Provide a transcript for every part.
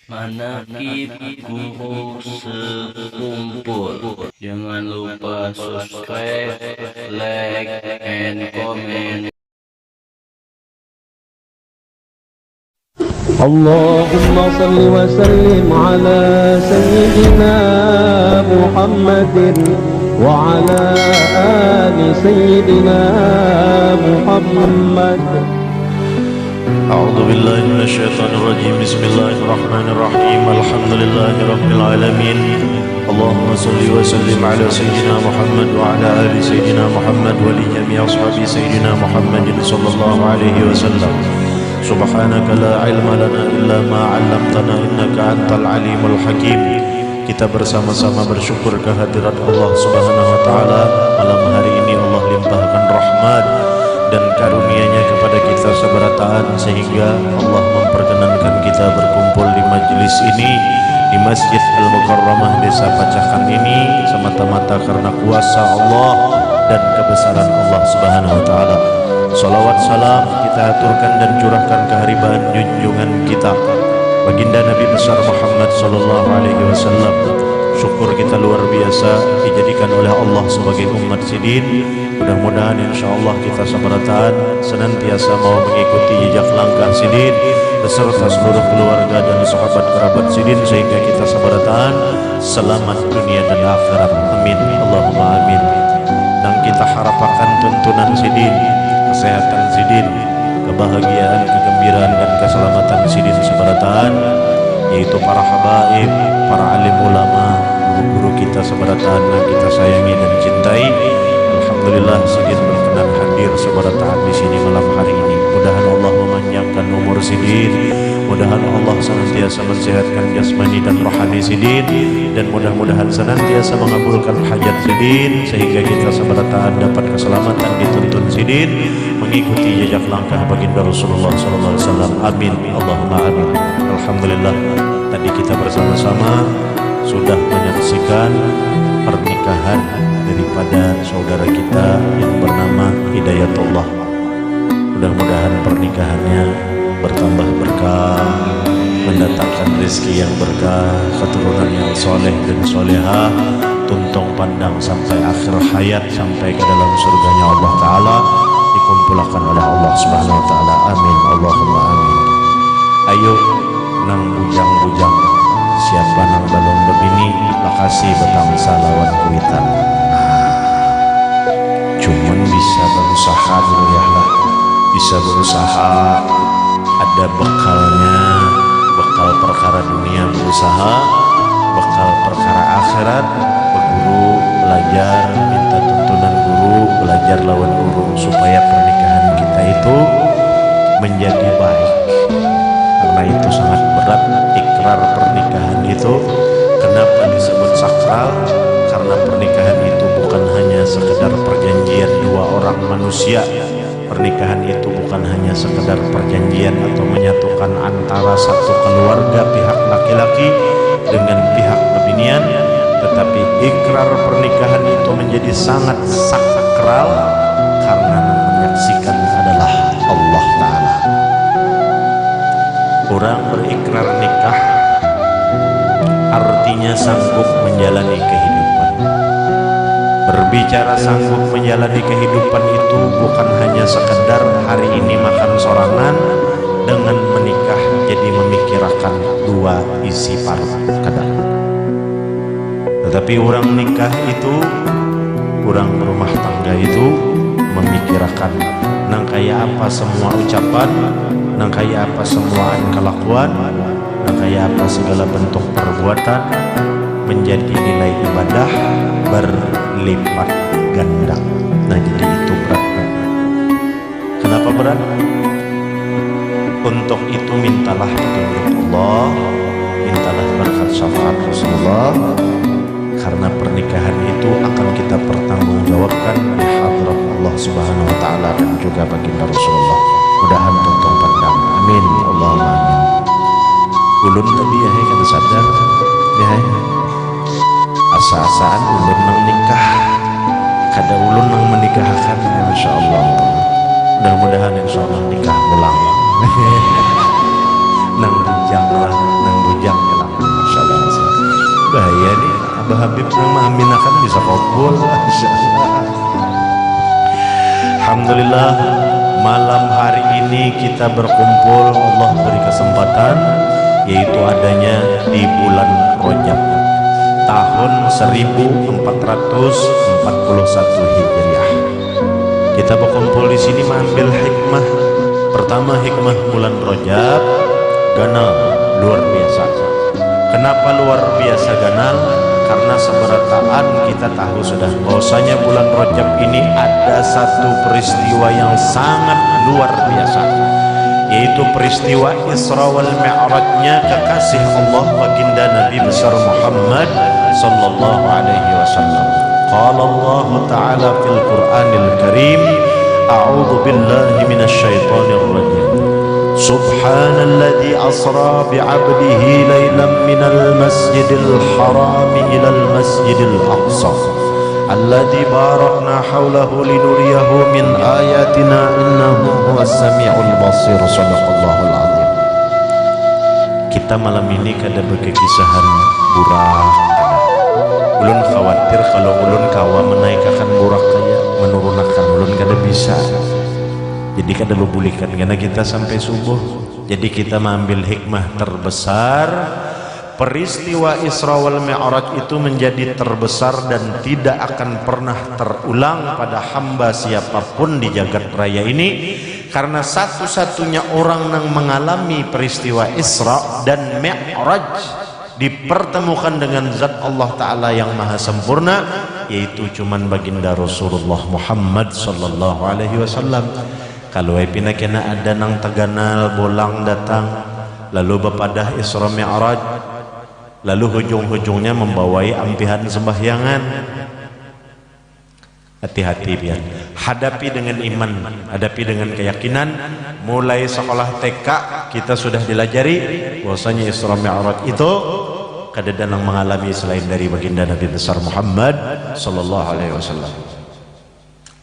Manakib guru sekumpul. Jangan lupa subscribe, like, and comment. اللهم صل وسلم على سيدنا محمد وعلى آل سيدنا محمد. أعوذ بالله من الشيطان الرجيم. بسم الله الرحمن الرحيم. الحمد لله رب العالمين. اللهم صل وسلم على سيدنا محمد وعلى آل سيدنا محمد ولجميع أصحاب سيدنا محمد صلى الله عليه وسلم. سبحانك لا علم لنا إلا ما علمتنا إنك أنت العليم الحكيم. Kita bersama-sama bersyukur kehadirat Allah Subhanahu wa taala. Malam hari ini Allah limpahkan rahmat dan karunia-Nya kepada kita seberataan sehingga Allah memperkenankan kita berkumpul di majelis ini di Masjid Al-Mukarramah Desa Pacakan ini semata-mata karena kuasa Allah dan kebesaran Allah Subhanahu wa taala. Salawat salam kita aturkan dan curahkan keharibaan junjungan kita baginda Nabi besar Muhammad sallallahu alaihi wasallam. Syukur kita luar biasa dijadikan oleh Allah sebagai umat sidin. Mudah-mudahan insyaallah kita seberataan senantiasa mau mengikuti jejak langkah sidin beserta seluruh keluarga dan sahabat kerabat sidin sehingga kita seberataan selamat dunia dan akhirat. Amin Allahumma amin. Dan kita harapkan tuntunan sidin, kesehatan sidin, kebahagiaan, kegembiraan dan keselamatan sidin seberataan, yaitu para habaib, para alim ulama, guru-guru kita seberataan yang kita sayangi dan cintai. Alhamdulillah sidin berkenan hadir seberataan di sini malam hari ini. Mudahan Allah memanjangkan umur sidin, mudahan Allah senantiasa mensehatkan jasmani dan rohani sidin, dan mudah-mudahan senantiasa mengabulkan hajat sidin sehingga kita seberataan dapat keselamatan dituntun sidin mengikuti jejak langkah baginda Rasulullah SAW. Amin Allahumma amin. Alhamdulillah tadi kita bersama-sama sudah menyaksikan pernikahan daripada saudara kita yang bernama Hidayatullah. Mudah-mudahan pernikahannya bertambah berkah, mendatangkan rezeki yang berkah, keturunan yang soleh dan solehah, tuntung pandang sampai akhir hayat, sampai ke dalam surganya Allah Ta'ala, dikumpulkan oleh Allah Subhanahu Wa Ta'ala. Amin Allahumma amin. Ayo nang bujang-bujang, siapa nang balong begini makasih betang salawat kuitan. Cuman bisa berusaha dulu ya lah, bisa berusaha, ada bekalnya, bekal perkara dunia berusaha, bekal perkara akhirat, berguru, belajar, minta tuntunan guru, belajar lawan guru supaya pernikahan kita itu menjadi baik. Karena itu sangat berat ikrar pernikahan itu. Kenapa disebut sakral? Karena pernikahan itu bukan hanya sekedar perjanjian dua orang manusia. Pernikahan itu bukan hanya sekedar perjanjian atau menyatukan antara satu keluarga pihak laki-laki dengan pihak kebinian, tetapi ikrar pernikahan itu menjadi sangat sakral karena menyaksikan adalah Allah Ta'ala. Orang berikrar nikah artinya sanggup menjalani kehidupan. Berbicara sanggup menjalani kehidupan itu bukan hanya sekedar hari ini makan sorangan dengan menikah jadi memikirkan dua isi paruh kadang. Tetapi orang nikah itu, orang berumah tangga itu memikirkan nang kaya apa semua ucapan, nang kaya apa semua kelakuan, nang kaya apa segala bentuk perbuatan menjadi nilai ibadah berlipat ganda. Nah jadi itu berat. Kenapa berat? Untuk itu mintalah petunjuk Allah, mintalah berkat syafaat Rasulullah, karena pernikahan itu akan kita pertanggungjawabkan di hadrat Allah Subhanahu Wa Taala dan juga baginda Rasulullah. Mudahan tuntung pandang. Amin Allahumma amin. Ulun tadi ya kada sadar ya asa-asaan ulun nang nikah, kada ulun nang menikahkan. Masya Allah. Mudah-mudahan insya Allah nikah ulang. Nang bujang lah, nang bujang Abah Habib sama Aminah kan bisa kabul. Alhamdulillah malam hari ini kita berkumpul, Allah beri kesempatan, yaitu adanya di bulan Rajab tahun 1441 Hijriah. Kita berkumpul di sini mengambil hikmah. Pertama, hikmah bulan Rajab ganal luar biasa. Kenapa luar biasa ganal? Karena seberataan kita tahu sudah bahwasanya bulan Rajab ini ada satu peristiwa yang sangat luar biasa, yaitu peristiwa Isra wal Mi'rajnya kekasih Allah baginda Nabi besar Muhammad sallallahu alaihi wasallam. Qala Allah Ta'ala fil Qur'anil Karim, a'udzu billahi minasy syaithanir rajim. Subhanalladzi asra bi'abdihi lailan minal masjidil haram ilal masjidil aqsa alladzi barakna haulahu linuriyahu min ayatina innahu huwas samiul basir. Shadaqallahul azim. Kita malam ini kada berkekisahan burak kada. Ulun khawatir kalau ulun kawa menaikakan burak kaya menurunakan ulun kada bisa. Jadi kada lubulikan karena kita sampai subuh. Jadi kita mengambil hikmah terbesar. Peristiwa Isra wal Mi'raj itu menjadi terbesar dan tidak akan pernah terulang pada hamba siapapun di jagat raya ini, karena satu-satunya orang yang mengalami peristiwa Isra dan Mi'raj dipertemukan dengan zat Allah Ta'ala yang maha sempurna, yaitu cuman baginda Rasulullah Muhammad sallallahu alaihi wasallam. Kalau ipina kena ada nang teganal bolang datang lalu bepadah Isra Mi'raj, lalu hujung-hujungnya membawai ampihan sembahyangan. Hati-hati pian, hadapi dengan iman, hadapi dengan keyakinan. Mulai sekolah TK kita sudah dilajari bahwasanya Isra Mi'raj itu kada ada yang mengalami selain dari baginda Nabi besar Muhammad sallallahu alaihi wasallam.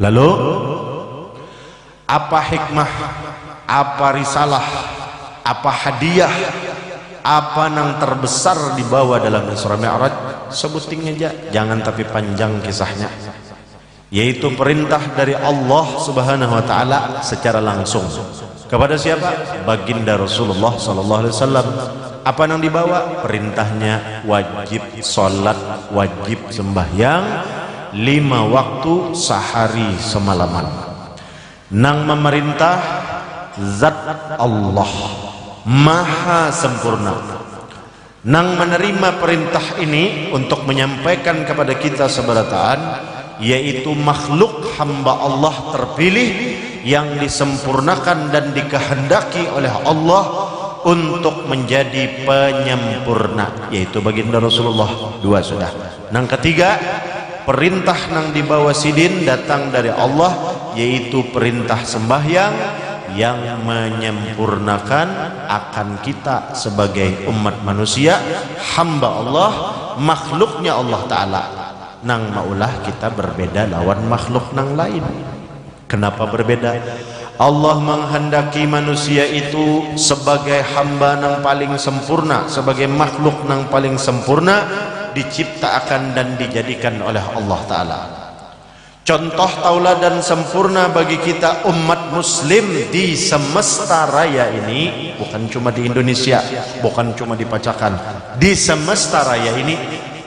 Lalu apa hikmah, apa risalah, apa hadiah, apa yang terbesar dibawa dalam Isra Mi'raj? Sebuting aja, jangan tapi panjang kisahnya. Yaitu perintah dari Allah Subhanahu wa taala secara langsung kepada siapa? Baginda Rasulullah sallallahu alaihi wasallam. Apa yang dibawa? Perintahnya wajib salat, wajib sembahyang 5 waktu sehari semalaman. Nang memerintah zat Allah maha sempurna. Nang menerima perintah ini untuk menyampaikan kepada kita seberataan, yaitu makhluk hamba Allah terpilih yang disempurnakan dan dikehendaki oleh Allah untuk menjadi penyempurna, yaitu baginda Rasulullah. 2 sudah. Nang ketiga, perintah nang dibawa sidin datang dari Allah, yaitu perintah sembahyang yang menyempurnakan akan kita sebagai umat manusia, hamba Allah, makhluknya Allah Ta'ala. Nang maulah kita berbeda lawan makhluk nang lain. Kenapa berbeda? Allah menghendaki manusia itu sebagai hamba nang paling sempurna, sebagai makhluk nang paling sempurna, diciptakan dan dijadikan oleh Allah Ta'ala. Contoh tauladan sempurna bagi kita umat muslim di semesta raya ini, bukan cuma di Indonesia, bukan cuma di Pacakan, di semesta raya ini,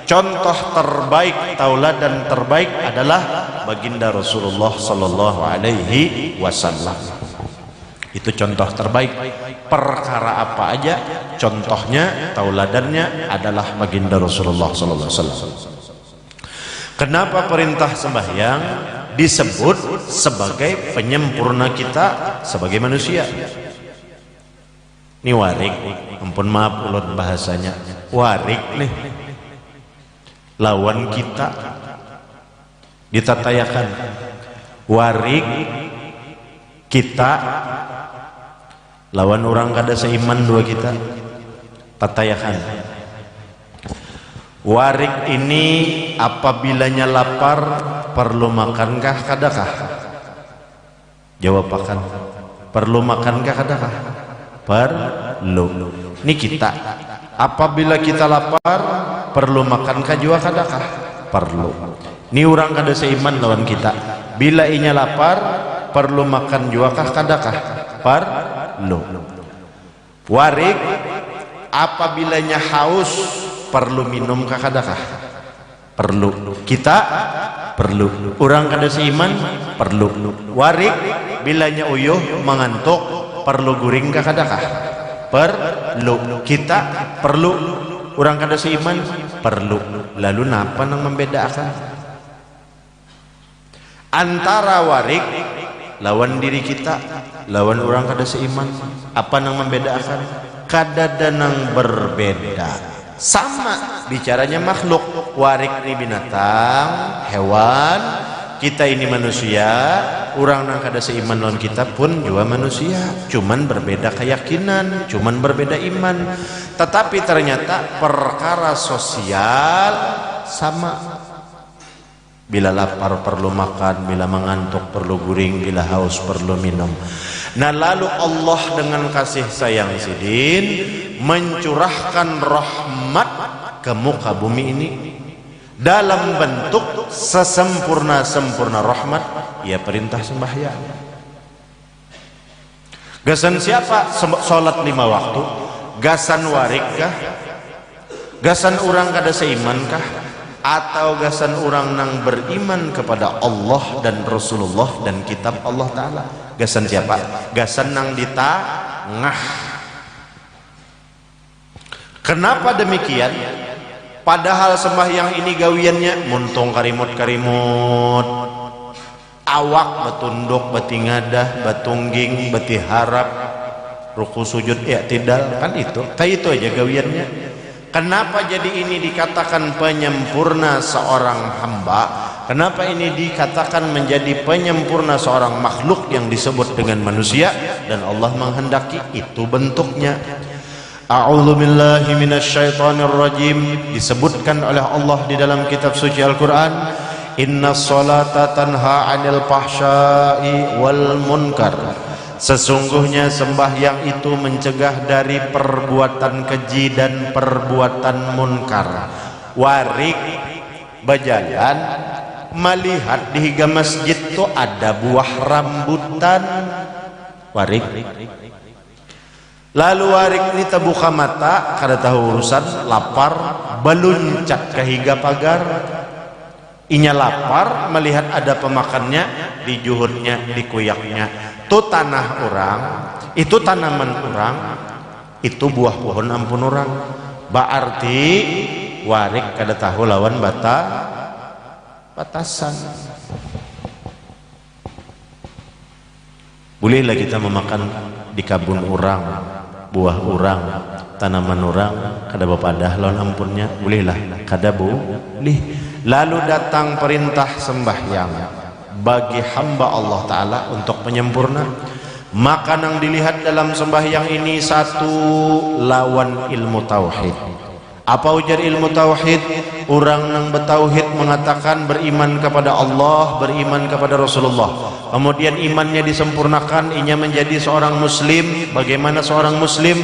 contoh terbaik, tauladan terbaik adalah baginda Rasulullah sallallahu alaihi wasallam. Itu contoh terbaik. Perkara apa aja contohnya, tauladannya adalah baginda Rasulullah sallallahu alaihi wasallam. Kenapa perintah sembahyang disebut sebagai penyempurna kita sebagai manusia? Ini warik, ampun maaf ulun bahasanya, warik nih lawan kita ditatayakan. Warik kita lawan orang kada seiman dua kita, tatayakan. Warik ini apabila lapar perlu makankah kadakah? Jawab akan. Perlu makankah kadakah? Perlu. Ini kita. Apabila kita lapar perlu makan kajua kadakah? Perlu. Ini orang kada seiman lawan kita. Bila inya lapar perlu makan juakah kadakah? Perlu. Warik apabilanya haus perlu minum kah kadakah? Perlu. Kita perlu. Orang kada seiman perlu. Warik bilanya uyuh mengantuk perlu guring kah kadakah? Perlu. Kita perlu. Orang kada seiman perlu. Lalu napa nang membedakan antara warik lawan diri kita, lawan orang kada seiman? Apa nang membedakan? Kadada nang berbeda. Sama bicaranya makhluk. Warik ini binatang, hewan, kita ini manusia. Orang nang kada seiman lawan kita pun juga manusia, cuman berbeda keyakinan, cuman berbeda iman. Tetapi ternyata perkara sosial sama. Bila lapar perlu makan, bila mengantuk perlu guring, bila haus perlu minum. Nah lalu Allah dengan kasih sayang sidin mencurahkan rahmat ke muka bumi ini dalam bentuk sesempurna-sempurna rahmat. Ia perintah sembahyang. Gasan siapa? Salat 5 waktu. Gasan warik kah? Gasan orang kada seiman kah? Atau gasan orang nang beriman kepada Allah dan Rasulullah dan kitab Allah Ta'ala? Gasan siapa? Gasan nang di tengah. Kenapa demikian? Padahal sembahyang ini gawiannya muntung karimut-karimut, awak betunduk, betingadah, betungging, betiharap, ruku sujud i'tidal, kan itu. Kayak itu aja gawiannya. Kenapa jadi ini dikatakan penyempurna seorang hamba? Kenapa ini dikatakan menjadi penyempurna seorang makhluk yang disebut dengan manusia? Dan Allah menghendaki itu bentuknya. A'udzu billahi minasyaitonir rajim. Disebutkan oleh Allah di dalam kitab suci Al-Qur'an, innas salata tanha 'anil fahsya'i wal munkar. Sesungguhnya sembahyang itu mencegah dari perbuatan keji dan perbuatan munkar. Warik berjalan melihat di higa masjid itu ada buah rambutan. Warik. Lalu warik ini terbuka mata, kada tahu urusan, lapar, beluncat ke higa pagar. Inya lapar melihat ada pemakannya, di juhudnya, di kuyaknya. Itu tanah orang, itu tanaman orang, itu buah pohon ampun orang. Berarti warik kada tahu lawan batasan. Bolehlah kita memakan di kabun orang, buah orang, tanaman orang, kada bapadah lawan ampunnya, bolehlah. Kada boleh. Lalu datang perintah sembahyang bagi hamba Allah Ta'ala untuk penyempurna. Maka yang dilihat dalam sembahyang ini satu, lawan ilmu tauhid. Apa ujar ilmu tauhid? Orang yang bertauhid mengatakan beriman kepada Allah, beriman kepada Rasulullah. Kemudian imannya disempurnakan, ianya menjadi seorang muslim. Bagaimana seorang muslim?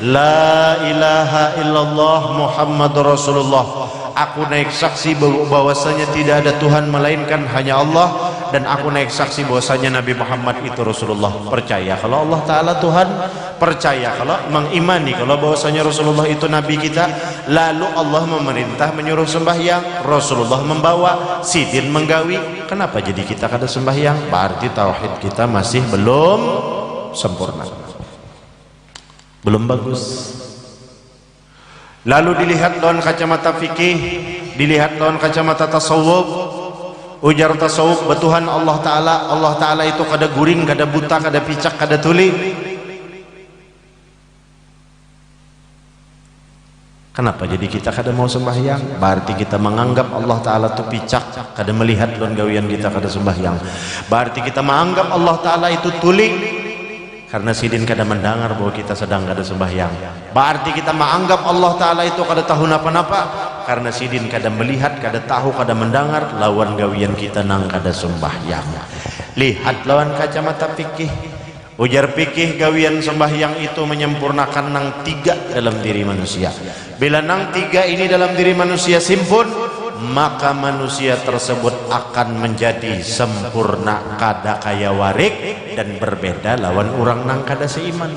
La ilaha illallah Muhammadur Rasulullah. Aku naik saksi bahwasanya tidak ada Tuhan melainkan hanya Allah, dan aku naik saksi bahwasanya Nabi Muhammad itu Rasulullah. Percaya kalau Allah Ta'ala Tuhan, percaya kalau mengimani kalau bahwasanya Rasulullah itu Nabi kita. Lalu Allah memerintah menyuruh sembahyang, Rasulullah membawa, sidin menggawi. Kenapa jadi kita kada sembahyang? Berarti tauhid kita masih belum sempurna, belum bagus. Lalu dilihat lawan kacamata fikih, dilihat lawan kacamata tasawuf. Ujar tasawuf betuhan Allah Ta'ala. Allah Ta'ala itu kada guring, kada buta, kada picak, kada tuli. Kenapa jadi kita kada mau sembahyang? Berarti kita menganggap Allah Ta'ala itu picak, kada melihat lawan gawian kita kada sembahyang. Berarti kita menganggap Allah Ta'ala itu tuli, karena sidin kada mendengar bahwa kita sedang kada sembahyang. Berarti kita menganggap Allah Ta'ala itu kada tahu napa-napa, karena sidin kada melihat, kada tahu, kada mendengar lawan gawian kita nang kada sembahyang. Lihat lawan kacamata fikih. Ujar fikih gawian sembahyang itu menyempurnakan nang 3 dalam diri manusia. Bila nang tiga ini dalam diri manusia simpun, maka manusia tersebut akan menjadi sempurna kada kaya warik dan berbeda lawan orang nang kada seiman.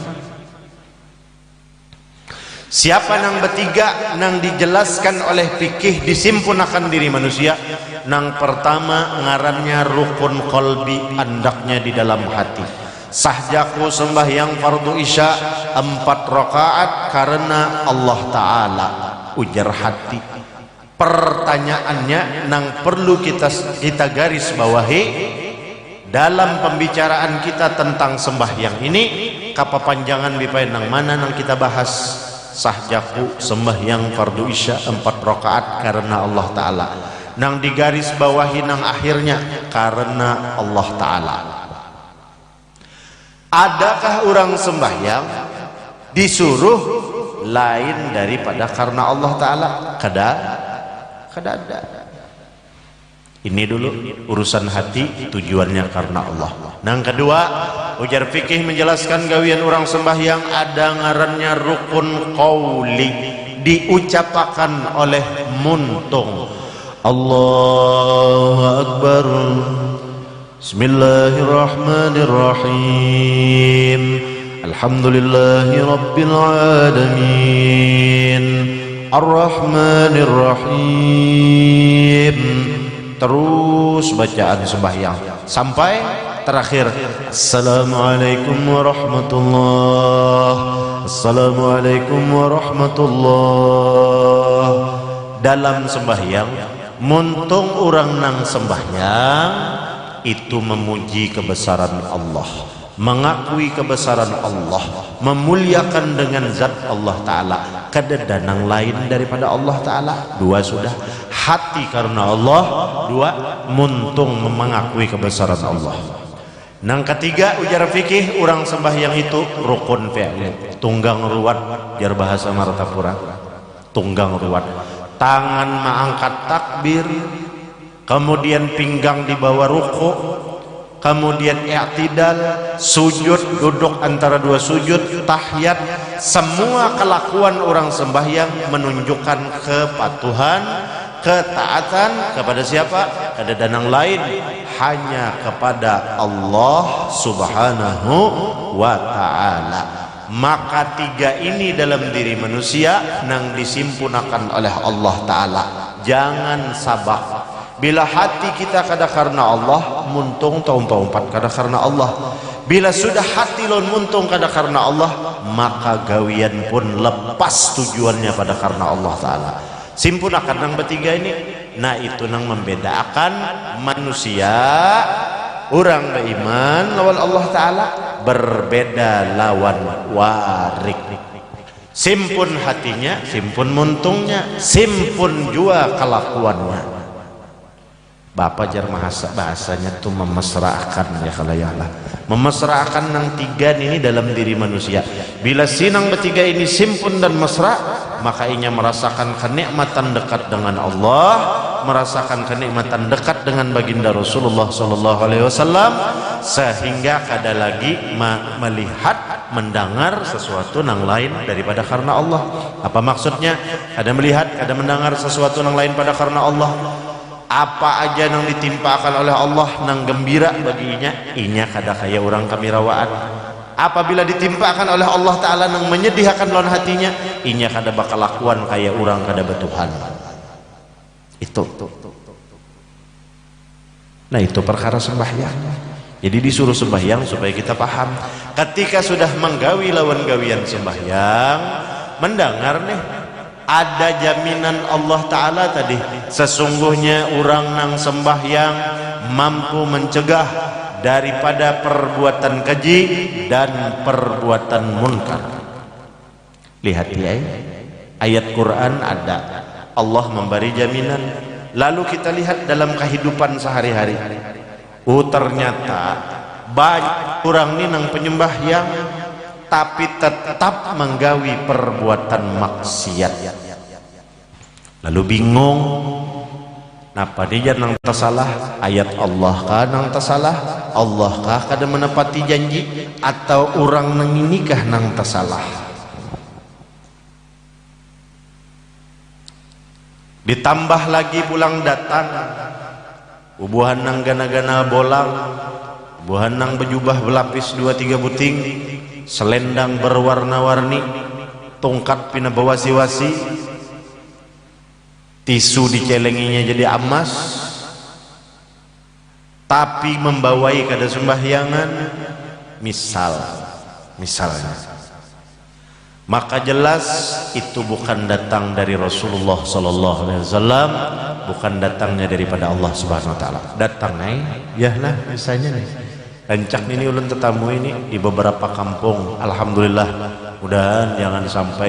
Siapa nang bertiga nang dijelaskan oleh fikih disimpun akan diri manusia? Nang pertama ngarannya rukun kolbi, andaknya di dalam hati. Sahjaku sembahyang fardu isya 4 rakaat karena Allah Ta'ala, ujar hati. Pertanyaannya nang perlu kita garis bawahi dalam pembicaraan kita tentang sembahyang ini, kapapanjangan bipain nang mana nang kita bahas. Sahjaku sembahyang fardu isya 4 rakaat karena Allah Ta'ala. Nang digaris bawahi nang akhirnya karena Allah Ta'ala. Adakah orang sembahyang disuruh lain daripada karena Allah Ta'ala? Kada ada. Ini dulu urusan hati, tujuannya karena Allah. Nang kedua, ujar fikih menjelaskan gawian orang sembahyang ada ngarannya rukun qauli, diucapkan oleh muntung. Allahu Akbar, Bismillahirrahmanirrahim, Alhamdulillahi Rabbil Alamin, Ar-Rahmanirrahim. Terus bacaan sembahyang sampai terakhir Assalamualaikum warahmatullahi, Assalamualaikum warahmatullahi. Dalam sembahyang muntung orang nang sembahyang itu memuji kebesaran Allah, mengakui kebesaran Allah, memuliakan dengan zat Allah Ta'ala. Kada danang lain daripada Allah Ta'ala. Dua sudah, hati karena Allah. Dua, muntung mengakui kebesaran Allah. Nang ketiga ujar fikih orang sembahyang itu rukun fi'il, tunggang ruwat, jar bahasa Martapura. Tunggang ruwat, tangan mengangkat takbir, kemudian pinggang di bawah ruku, kemudian i'tidal, sujud, duduk antara dua sujud, tahiyat. Semua kelakuan orang sembahyang menunjukkan kepatuhan, ketaatan kepada siapa? Ada danang lain, hanya kepada Allah Subhanahu wa Ta'ala. Maka tiga ini dalam diri manusia nang disimpunakan oleh Allah Ta'ala. Jangan sabak. Bila hati kita kada karena Allah, muntung tahun 4 kada karena Allah. Bila sudah hati lon muntung kada karena Allah, maka gawian pun lepas tujuannya pada karena Allah Ta'ala. Simpunakan nang bertiga ini. Nah itu nang membedakan manusia orang beriman lawan Allah Ta'ala, berbeda lawan warik. Simpun hatinya, simpun muntungnya, simpun jua kelakuannya. Bapak jar bahasanya tuh memesrakan ya kalau ya Allah. Memesrakan nang tiga ini dalam diri manusia. Bila sinang bertiga ini simpun dan mesra, maka inya merasakan kenikmatan dekat dengan Allah, merasakan kenikmatan dekat dengan baginda Rasulullah sallallahu alaihi wasallam, sehingga kada lagi melihat, mendengar sesuatu nang lain daripada karena Allah. Apa maksudnya? Kada melihat, kada mendengar sesuatu nang lain pada karena Allah. Apa aja nang ditimpakan oleh Allah nang gembira baginya, inya kada kaya orang kamirawaan. Apabila ditimpakan oleh Allah Ta'ala nang menyedihkan lawan hatinya, inya kada bakal lakuan kaya orang kada betuhan. Itu. Nah itu perkara sembahyang. Jadi disuruh sembahyang supaya kita paham. Ketika sudah menggawi lawan gawian sembahyang, mendengar nih, ada jaminan Allah Ta'ala tadi, sesungguhnya orang nang sembahyang mampu mencegah daripada perbuatan keji dan perbuatan munkar. Lihat ya, ayat Quran ada, Allah memberi jaminan. Lalu kita lihat dalam kehidupan sehari-hari, ternyata banyak orang ini nang penyembahyang tapi tetap menggawi perbuatan maksiat. Lalu bingung, napa dia nang tersalah? Ayat Allah kah nang tersalah? Allah kah kada menepati janji? Atau orang nang inikah nang tersalah? Ditambah lagi pulang datang ubuhan nang gana-gana bolang, ubuhan nang berjubah berlapis 2-3 buting, selendang berwarna-warni, tongkat pina bawasi-wasi, tisu dicelenginya jadi emas, tapi membawai kada sembahyangan, misalnya, maka jelas itu bukan datang dari Rasulullah sallallahu alaihi wasallam, bukan datangnya daripada Allah Subhanahu wa taala. Datangnya ya lah misalnya nih. Rancak ini ulun tetamu ini di beberapa kampung, alhamdulillah, mudahan jangan sampai